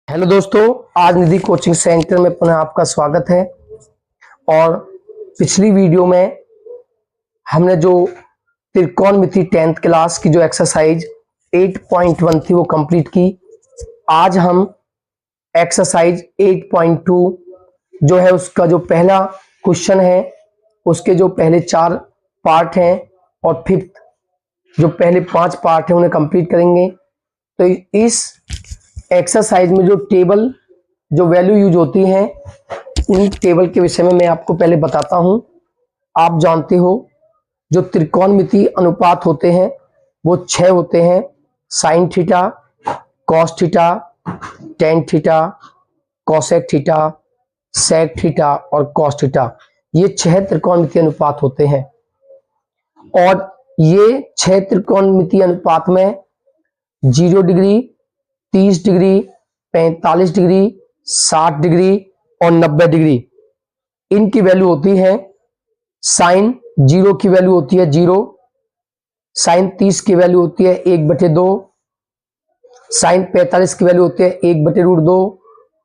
Hello दोस्तों, आज निधि coaching centre में पुनः आपका स्वागत है। और पिछली वीडियो में हमने जो त्रिकोणमिति 10th क्लास की जो एक्सरसाइज 8.1 थी वो कंप्लीट की। आज हम एक्सरसाइज 8.2 जो है उसका जो पहला क्वेश्चन है उसके जो पहले 4 पार्ट हैं और फिफ्थ जो पहले 5 पार्ट हैं उन्हें कंप्लीट करेंगे। तो इस एक्सरसाइज में जो टेबल जो वैल्यू यूज होती हैं उन टेबल के विषय में मैं आपको पहले बताता हूं। आप जानते हो जो त्रिकोणमिति अनुपात होते हैं वो 6 होते हैं। Sine theta, cos theta, tan theta, cosec theta, sec theta और कॉस थीटा, ये 6 त्रिकोणमिति अनुपात होते हैं। और ये 6 त्रिकोणमिति अनुपात में 0 डिग्री, 30 डिग्री, 45 डिग्री, 60 डिग्री और 90 डिग्री इनकी वैल्यू होती है। साइन 0 की वैल्यू होती है 0, साइन 30 की वैल्यू होती है 1/2, साइन 45 की वैल्यू होती है 1/√2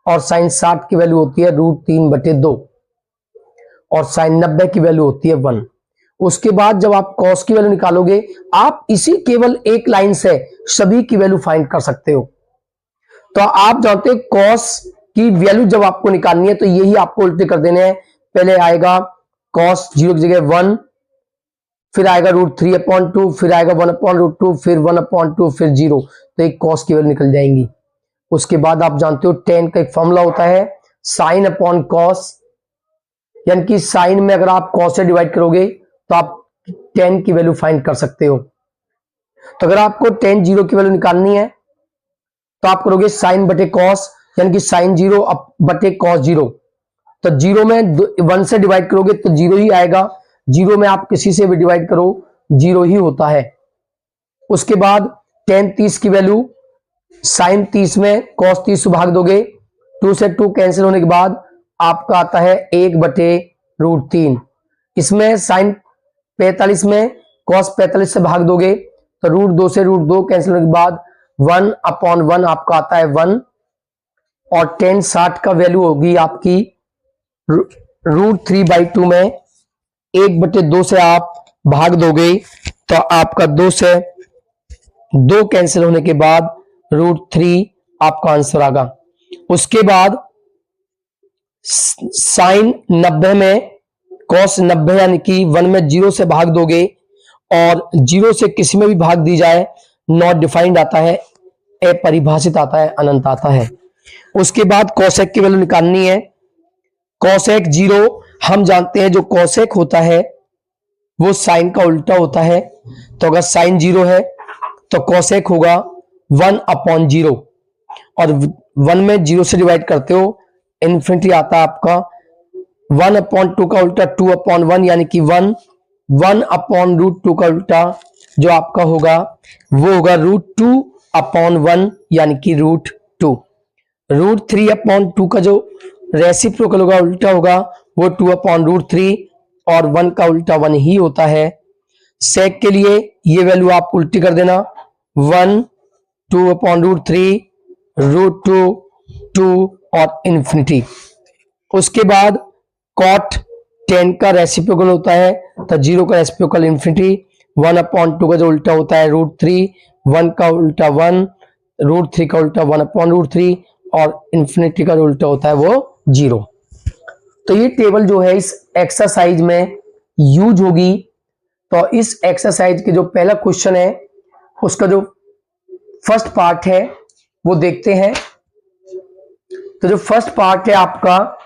और साइन 60 की वैल्यू होती है √3/2 और साइन 90 की वैल्यू होती है 1। उसके बाद जब आप कॉस की वैल्यू निकालोगे आप इसी केवल एक लाइन से सभी की वैल्यू फाइंड कर सकते हो। तो आप जानते हैं कॉस की वैल्यू जब आपको निकालनी है तो यही आपको उल्टे कर देने हैं। पहले आएगा कॉस 0 की जगह 1, फिर आएगा √3/2, फिर आएगा 1/√2, फिर 1/2, फिर 0। तो एक कॉस की वैल्यू निकल जाएंगी। उसके बाद आप जानते हो टेन का एक फॉर्मूला होता है साइन अपॉन कॉस, यानी कि साइन में अगर आप कॉस से डिवाइड करोगे तो आप टेन की वैल्यू फाइंड कर सकते हो। तो अगर आपको टेन 0 की वैल्यू निकालनी है तो आप करोगे साइन बटे कॉस, यानी कि साइन 0 बटे कॉस 0। तो 0 में 1 से डिवाइड करोगे तो 0 ही आएगा। 0 में आप किसी से भी डिवाइड करो 0 ही होता है। उसके बाद टेन 30 की वैल्यू, साइन 30 में कॉस 30 भाग दोगे, 2 से 2 कैंसिल होने के बाद आपका आता है 1/√3। इसमें साइन 45 में कॉस 45 से भाग दोगे तो √2 से √2 कैंसिल होने के बाद 1/1 आपका आता है 1। और टेन 60 का वैल्यू होगी आपकी √3/2 में 1/2 से आप भाग दोगे तो आपका 2 से 2 कैंसिल होने के बाद √3 आपका आंसर आएगा। उसके बाद साइन 90 में कॉस 90 यानी कि 1 में 0 से भाग दोगे और 0 से किसी में भी भाग दी जाए नॉट डिफाइंड आता है, अपरिभाषित आता है, अनंत आता है। उसके बाद कोसेक की वैल्यू निकालनी है। कोसेक 0 हम जानते हैं जो कोसेक होता है वो साइन का उल्टा होता है। तो अगर साइन 0 है तो कोसेक होगा 1/0 और 1 में 0 से डिवाइड करते हो इन्फिनिटी आता है आपका। 1/2 का उल्टा 2/1 यानी कि 1/√2 का उल्टा जो आपका होगा वो होगा √2/1 यानी कि √2। √3/2 का जो रेसिप्रोकल होगा उल्टा होगा वो 2/√3 और 1 का उल्टा 1 ही होता है। सेक के लिए ये वैल्यू आप उल्टी कर देना 1, 2/√3, √2, 2 और इन्फिनिटी। उसके बाद कॉट 10 का रेसिप्रोकल होता है तो 0 का रेसिप्रोकल इन्फिनिटी, 1/2 का जो उल्टा होता है √3, 1 का उल्टा 1, √3 का उल्टा 1/√3 और इन्फिनिटी का जो उल्टा होता है वो 0। तो ये टेबल जो है इस एक्सरसाइज में यूज होगी। तो इस एक्सरसाइज के जो पहला क्वेश्चन है उसका जो फर्स्ट पार्ट है वो देखते हैं। तो जो फर्स्ट पार्ट है आपका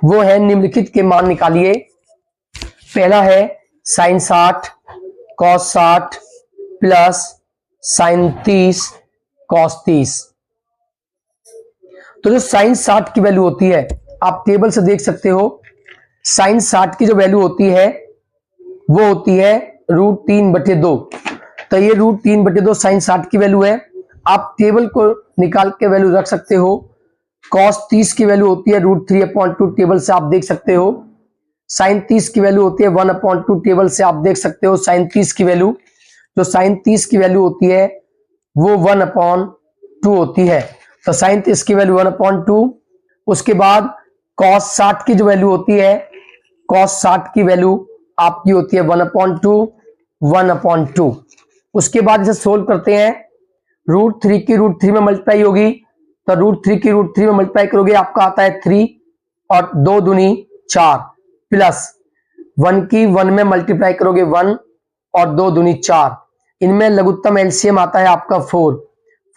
वो है निम्नलिखित के मान निकालिए। पहला है sine 60 cos 60 plus sine 30 cos 30। तो जो साइन 60 की वैल्यू होती है आप टेबल से देख सकते हो। साइन 60 की जो वैल्यू होती है वो होती है √3/2। तो ये √3/2 साइन 60 की वैल्यू है। आप टेबल को निकाल के वैल्यू रख सकते हो। कॉस 30 की वैल्यू होती है √3/2, टेबल से आप देख सकते हो। साइन 30 की वैल्यू होती है 1/2, टेबल से आप देख सकते हो। साइन 30 की वैल्यू जो साइन 30 की वैल्यू होती है वो 1/2 होती है। तो साइन 30 की वैल्यू 1/2। उसके बाद कॉस 60 की जो वैल्यू होती है, कॉस 60 की वैल्यू आपकी होती है 1/2। उसके बाद इसे सोल्व करते हैं, √3 की √3 में मल्टीप्लाई होगी, तो √3 की √3 में मल्टीप्लाई करोगे आपका आता है 3 और 2 दूनी 4 प्लस 1 की 1 में मल्टीप्लाई करोगे 1 और 2 दूनी 4। इनमें लघुत्तम एलसीएम आता है आपका 4,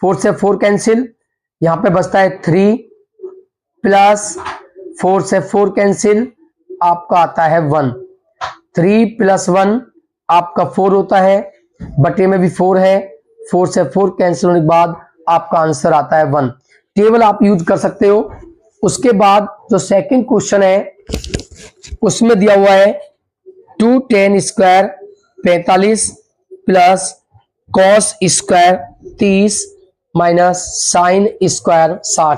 4 से 4 कैंसिल, यहां पे बचता है 3 प्लस 4 से 4 कैंसिल, आपका आता है 1। 3 + 1 आपका 4 होता है, बटे में भी 4 है, 4 से 4 कैंसिल होने के बाद आपका आंसर आता है 1। टेबल आप यूज कर सकते हो। उसके बाद जो सेकंड क्वेश्चन है उसमें दिया हुआ है 2 tan square 45 plus cos square 30 minus sine square 60।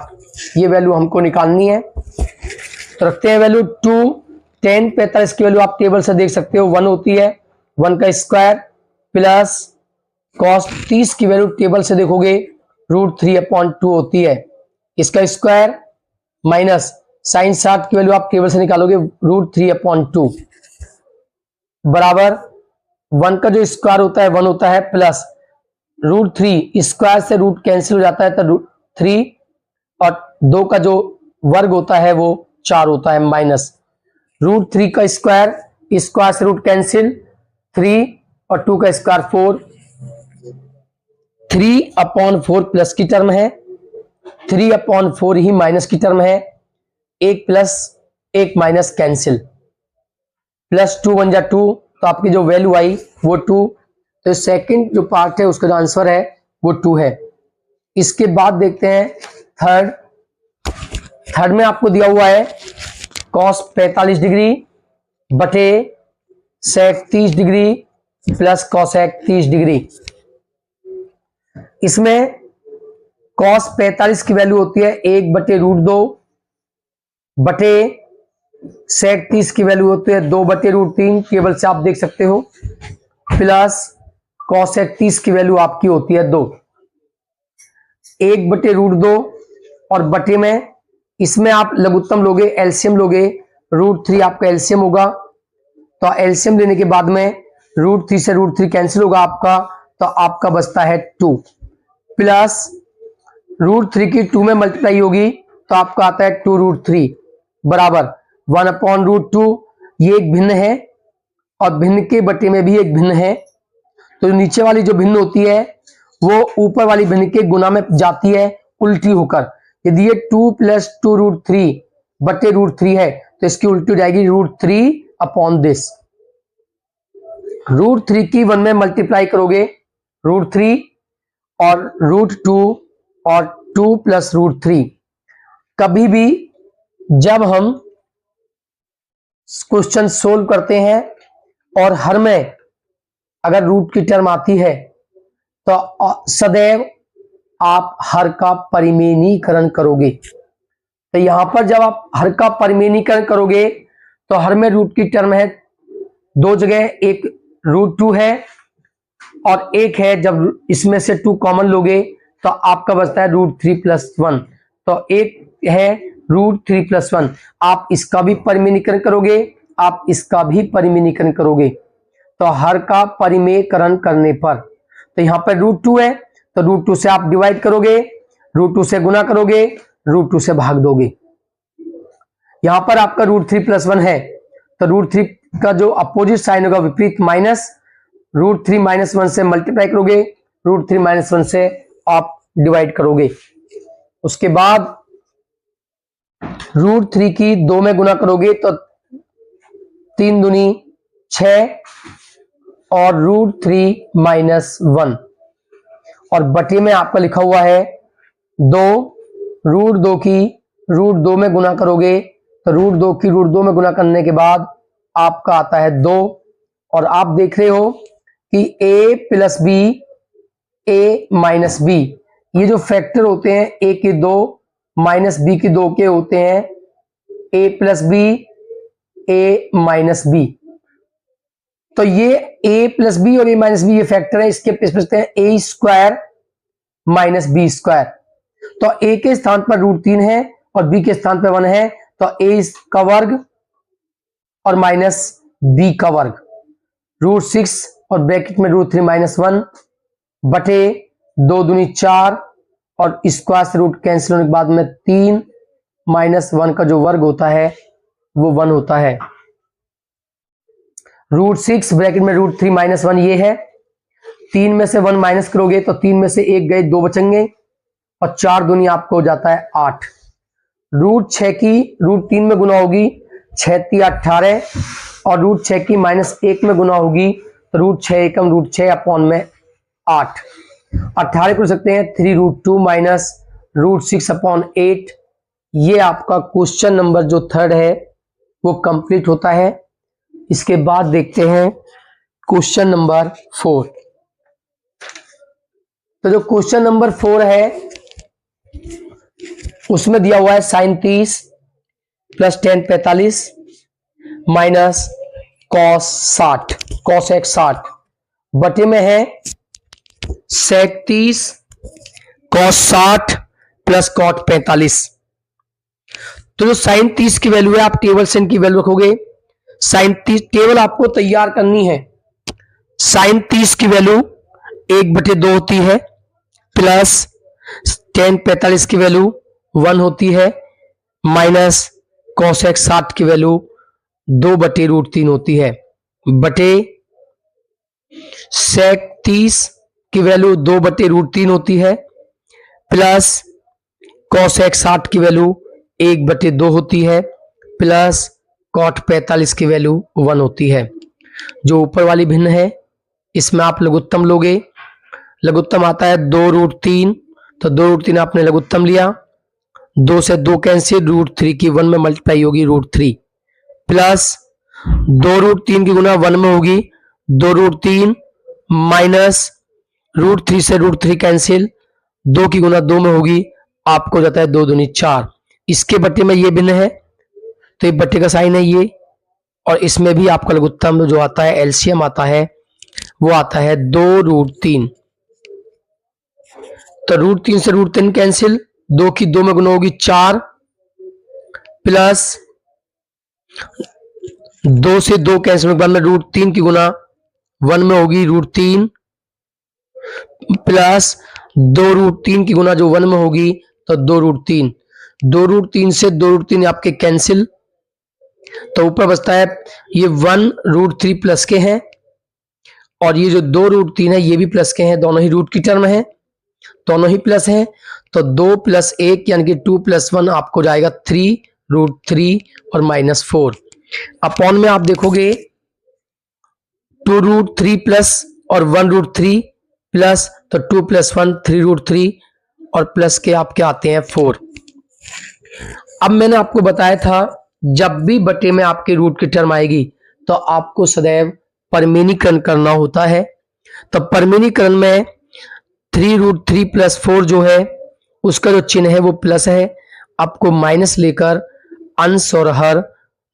ये वैल्यू हमको निकालनी है, तो रखते हैं वैल्यू 2 tan 45 की वैल्यू आप टेबल से देख सकते हो 1 होती है, 1 का स्क्वायर प्लस कॉस 30 की वैल्यू टेबल से देखोगे √3/2 होती है, इसका स्क्वायर माइनस साइन 60 की वैल्यू आप टेबल से निकालोगे √3/2 बराबर 1 का जो स्क्वायर होता है 1 होता है प्लस √3 स्क्वायर से रूट कैंसिल हो जाता है तो √3 और 2 का जो वर्ग होता है वो 4 होता है माइनस √3 का स्क्वायर, स्क्वायर से रूट कैंसिल 3 और 2 का स्क्वायर 4, 3/4 प्लस की टर्म है, 3/4 ही माइनस की टर्म है, 1 प्लस 1 माइनस कैंसिल, प्लस 2 1 जा 2, तो आपकी जो वैल्यू आई वो 2। तो सेकंड जो पार्ट है उसका जो आंसर है वो 2 है। इसके बाद देखते हैं थर्ड में आपको दिया हुआ है cos 45 डिग्री बटे sec 30 degree plus cosec 30 degree. इसमें cos 45 की वैल्यू होती है 1/√2 बटे sec 30 की वैल्यू होती है 2/√3, टेबल से आप देख सकते हो, प्लस cosec 30 की वैल्यू आपकी होती है 2। 1/√2 और बटे में इसमें आप लघुत्तम लोगे, एलसीएम लोगे, √3 आपका एलसीएम होगा, तो एलसीएम लेने के बाद में √3 से √3 कैंसिल होगा आपका, तो आपका बचता है 2 प्लस √3 की 2 में मल्टीप्लाई होगी तो आपका आता है 2√3 बराबर 1/√2। ये एक भिन्न है और भिन्न के बटे में भी एक भिन्न है, तो नीचे वाली जो भिन्न होती है वो ऊपर वाली भिन्न के गुना में जाती है उल्टी होकर। यदि ये 2 + 2√3 बटे √3 है तो इसकी उल्टी हो जाएगी √3/this। √3 की 1 में मल्टीप्लाई करोगे √3 और √2 और 2 + √3। कभी भी जब हम क्वेश्चन सोल्व करते हैं और हर में अगर रूट की टर्म आती है तो सदैव आप हर का परिमेयनीकरण करोगे। तो यहां पर जब आप हर का परिमेयनीकरण करोगे तो हर में रूट की टर्म है 2 जगह, एक √2 है और एक है, जब इसमें से 2 कॉमन लोगे तो आपका बचता है √3 + 1, तो एक है √3 + 1। आप इसका भी परिमेयनीकरण करोगे, आप इसका भी परिमेयनीकरण करोगे, तो हर का परिमेयकरण करने पर, तो यहां पर √2 है तो √2 से आप डिवाइड करोगे, √2 से गुना करोगे, √2 से भाग दोगे। यहां पर आपका √3 + 1 है तो √3 का जो अपोजिट साइन होगा विपरीत माइनस, √3 - 1 से मल्टीप्लाई करोगे, √3 - 1 से आप डिवाइड करोगे। उसके बाद √3 की 2 में गुना करोगे तो 3 दूनी 6 और √3 - 1 और बटे में आपका लिखा हुआ है 2, √2 की √2 में गुना करोगे तो √2 की √2 में गुना करने के बाद आपका आता है 2। और आप देख रहे हो कि a + b a - b, ये जो फैक्टर होते हैं a के 2 -b के 2 के होते हैं a + b a - b। तो ये a + b और a - b ये फैक्टर है, इसके लिखते हैं a² - b²। तो ए के स्थान पर √3 है और बी के स्थान पर 1 है, तो ए का वर्ग और माइनस बी का वर्ग, √6 और ब्रैकेट में √3 -1 बटे 2 दूनी 4 और स्क्वायर से रूट कैंसिल होने के बाद में 3 -1 का जो वर्ग होता है वो 1 होता है। √6 ब्रैकेट में √3 -1 ये है, 3 में से 1 माइनस करोगे तो 3 में से 1 गए, 2 बचेंगे और 4 दूनी आपको हो जाता है 8। √6 की √3 में गुना होगी, 6 × 18 और √6 की -1 में गुना होगी तो √6 एकम √6 अपॉन में 8। 18 कर सकते हैं 3√2 माइनस √6 अपॉन 8। ये आपका क्वेश्चन नंबर जो 3 है वो कंप्लीट होता है। इसके बाद देखते हैं क्वेश्चन नंबर 4। तो जो क्वेश्चन नंबर 4 है उसमें दिया हुआ है sin 30 plus tan 45 minus cos 60 cos x 60 बटे में है sec 30 cos 60 प्लस cot 45। तो जो sin 30 की वैल्यू है आप टेबल से इनकी वैल्यू रखोगे। sin 30 टेबल आपको तैयार करनी है। sin 30 की वैल्यू 1/2 होती है प्लस tan 45 की वैल्यू 1 होती है माइनस cos x 60 की वैल्यू 2/√3 होती है बटे sec 30 की वैल्यू 2/√3 होती है प्लस cos x 60 की वैल्यू 1/2 होती है प्लस cot 45 की वैल्यू 1 होती है। जो ऊपर वाली भिन्न है इसमें आप लघुत्तम लोगे, लघुत्तम आता है 2√3, तो 2√3 आपने लघुत्तम लिया, 2 से 2 कैंसिल, √3 की 1 में मल्टीप्लाई होगी √3 प्लस 2√3 की गुना 1 में होगी 2√3 माइनस √3 से √3 कैंसिल, 2 की गुना 2 में होगी, आपको जाता है 2 दूनी 4। इसके बट्टे में ये भिन्न है तो ये बट्टे का साइन है ये, और इसमें भी आपका लघुत्तम जो आता है एलसीएम आता है वो आता है 2√3। तो √3 से √3 कैंसिल, 2 की 2 में गुना होगी 4 प्लस 2 से 2 कैंसिल के बाद में √3 की गुना 1 में होगी √3 प्लस 2√3 की गुना जो 1 में होगी तो 2√3, 2√3 से 2√3 आपके कैंसिल, तो ऊपर बचता है ये 1√3 प्लस के हैं और ये जो 2√3 है ये भी प्लस के हैं, दोनों ही रूट की टर्म है, दोनों ही प्लस हैं, तो 2 + 1 यानी कि 2 + 1 आपको जाएगा 3√3 और -4 अपॉन में आप देखोगे 2√3 प्लस और 1√3 प्लस, तो 2 + 1 3√3 और प्लस के आपके आते हैं 4। अब मैंने आपको बताया था जब भी बटे में आपके रूट की टर्म आएगी तो आपको सदैव परमीनीकरण करना होता है। तो परमीनीकरण में 3√3 + 4 जो है उसका जो चिन्ह है वो प्लस है, आपको माइनस लेकर अंश और हर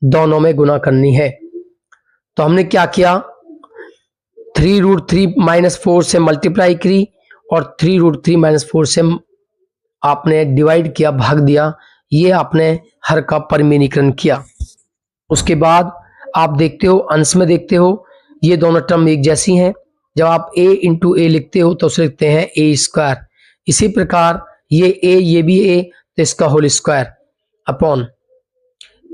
दोनों में गुना करनी है। तो हमने क्या किया, 3√3 - 4 से मल्टीप्लाई की और 3√3 - 4 से आपने डिवाइड किया, भाग दिया, ये आपने हर का परमीनीकरण किया। उसके बाद आप देखते हो अंश में देखते हो ये दोनों टर्म एक जैसी हैं, जब आप a × a लिखते हो तो उसे लिखते हैं a²। इसी प्रकार ये a ये भी a तो इसका whole square upon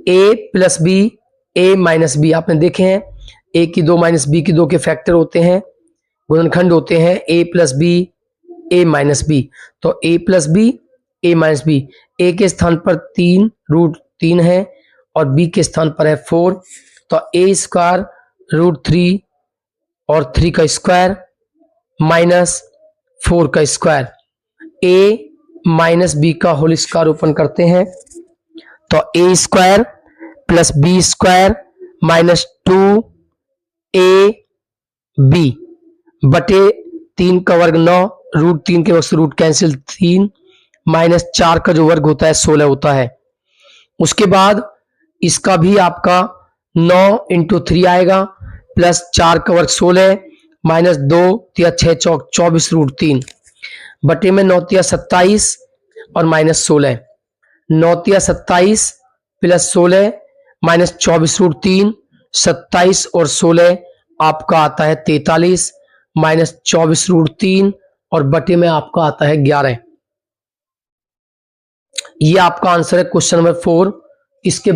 a + b a - b आपने देखे हैं a की 2 - b की 2 के फैक्टर होते हैं, गुणनखंड होते हैं a + b a - b, तो a + b a - b, a के स्थान पर 3√3 है और b के स्थान पर है 4, तो a² √3 और 3 का स्क्वायर माइनस 4 का स्क्वायर, a - b का होल स्क्वायर ओपन करते हैं तो a² + b² माइनस 2ab बटे 3 का वर्ग 9, √3 के वक्त रूट कैंसिल 3 माइनस 4 का जो वर्ग होता है 16 होता है। उसके बाद इसका भी आपका 9 × 3 आएगा प्लस 4 का वर्ग 16 माइनस 2 × 6 = 24 √3 बटे में 9 × 27 और -16। 9 तिया 27 प्लस 16 -24√3, 27 और 16 आपका आता है 43, -24√3 और बटे में आपका आता है 11। ये आपका आंसर है क्वेश्चन नंबर 4। इसके